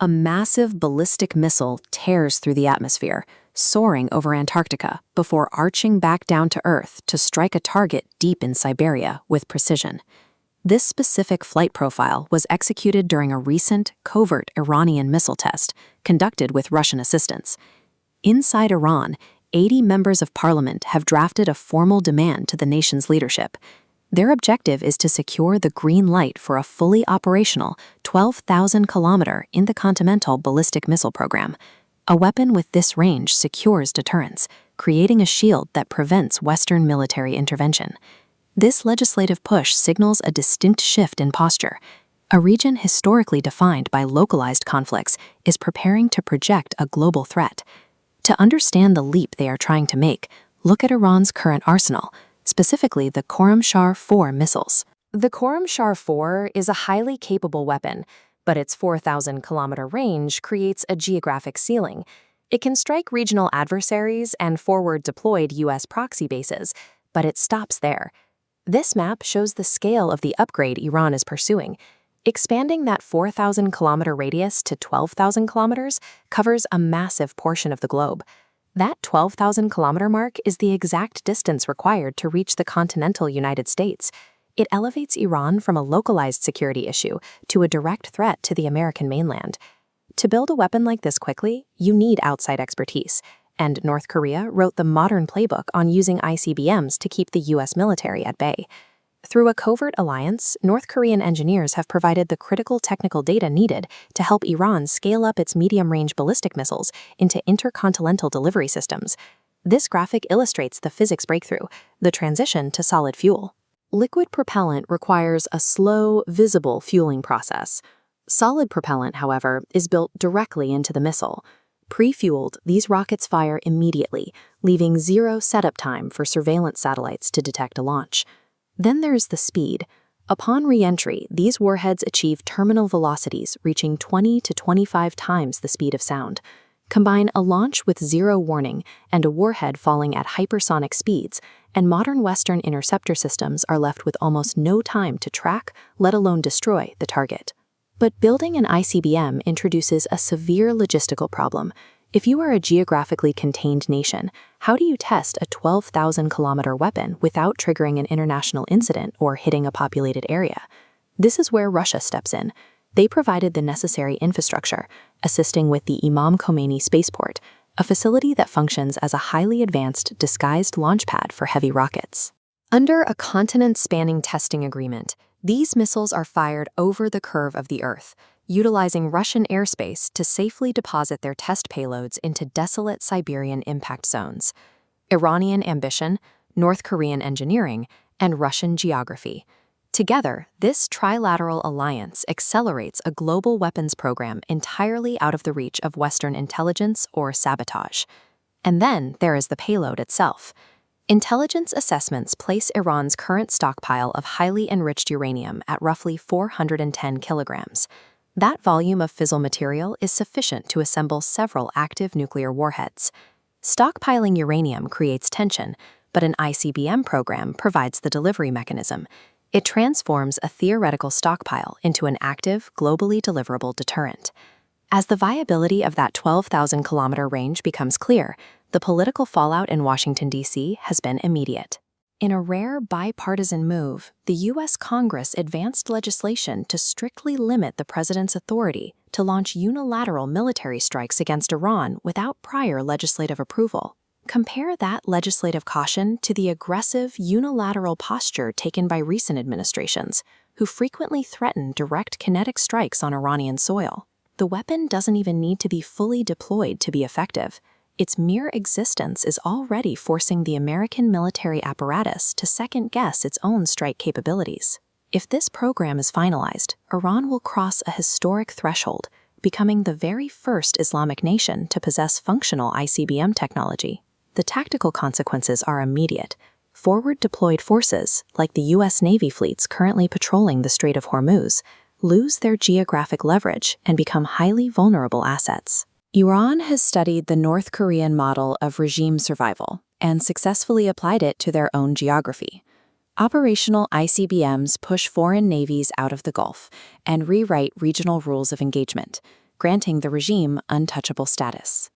A massive ballistic missile tears through the atmosphere, soaring over Antarctica before arching back down to Earth to strike a target deep in Siberia with precision. This specific flight profile was executed during a recent, covert Iranian missile test conducted with Russian assistance. Inside Iran, 80 members of parliament have drafted a formal demand to the nation's leadership. Their objective is to secure the green light for a fully operational 12,000-kilometer intercontinental ballistic missile program. A weapon with this range secures deterrence, creating a shield that prevents Western military intervention. This legislative push signals a distinct shift in posture. A region historically defined by localized conflicts is preparing to project a global threat. To understand the leap they are trying to make, look at Iran's current arsenal, specifically the Khorramshahr-4 missiles. The Khorramshahr-4 is a highly capable weapon, but its 4,000-kilometer range creates a geographic ceiling. It can strike regional adversaries and forward-deployed U.S. proxy bases, but it stops there. This map shows the scale of the upgrade Iran is pursuing. Expanding that 4,000-kilometer radius to 12,000 kilometers covers a massive portion of the globe. That 12,000-kilometer mark is the exact distance required to reach the continental United States. It elevates Iran from a localized security issue to a direct threat to the American mainland. To build a weapon like this quickly, you need outside expertise, and North Korea wrote the modern playbook on using ICBMs to keep the U.S. military at bay. Through a covert alliance, North Korean engineers have provided the critical technical data needed to help Iran scale up its medium-range ballistic missiles into intercontinental delivery systems. This graphic illustrates the physics breakthrough, the transition to solid fuel. Liquid propellant requires a slow, visible fueling process. Solid propellant, however, is built directly into the missile. Pre-fueled, these rockets fire immediately, leaving zero setup time for surveillance satellites to detect a launch. Then there's the speed. Upon re-entry, these warheads achieve terminal velocities reaching 20 to 25 times the speed of sound. Combine a launch with zero warning and a warhead falling at hypersonic speeds, and modern Western interceptor systems are left with almost no time to track, let alone destroy, the target. But building an ICBM introduces a severe logistical problem. If you are a geographically contained nation, how do you test a 12,000-kilometer weapon without triggering an international incident or hitting a populated area? This is where Russia steps in. They provided the necessary infrastructure, assisting with the Imam Khomeini spaceport, a facility that functions as a highly advanced, disguised launch pad for heavy rockets. Under a continent-spanning testing agreement, these missiles are fired over the curve of the Earth, utilizing Russian airspace to safely deposit their test payloads into desolate Siberian impact zones. Iranian ambition, North Korean engineering, and Russian geography. Together, this trilateral alliance accelerates a global weapons program entirely out of the reach of Western intelligence or sabotage. And then there is the payload itself. Intelligence assessments place Iran's current stockpile of highly enriched uranium at roughly 410 kilograms. That volume of fissile material is sufficient to assemble several active nuclear warheads. Stockpiling uranium creates tension, but an ICBM program provides the delivery mechanism. It transforms a theoretical stockpile into an active, globally deliverable deterrent. As the viability of that 12,000-kilometer range becomes clear, the political fallout in Washington, D.C. has been immediate. In a rare bipartisan move, the U.S. Congress advanced legislation to strictly limit the president's authority to launch unilateral military strikes against Iran without prior legislative approval. Compare that legislative caution to the aggressive, unilateral posture taken by recent administrations, who frequently threaten direct kinetic strikes on Iranian soil. The weapon doesn't even need to be fully deployed to be effective. Its mere existence is already forcing the American military apparatus to second-guess its own strike capabilities. If this program is finalized, Iran will cross a historic threshold, becoming the very first Islamic nation to possess functional ICBM technology. The tactical consequences are immediate. Forward-deployed forces, like the U.S. Navy fleets currently patrolling the Strait of Hormuz, lose their geographic leverage and become highly vulnerable assets. Iran has studied the North Korean model of regime survival and successfully applied it to their own geography. Operational ICBMs push foreign navies out of the Gulf and rewrite regional rules of engagement, granting the regime untouchable status.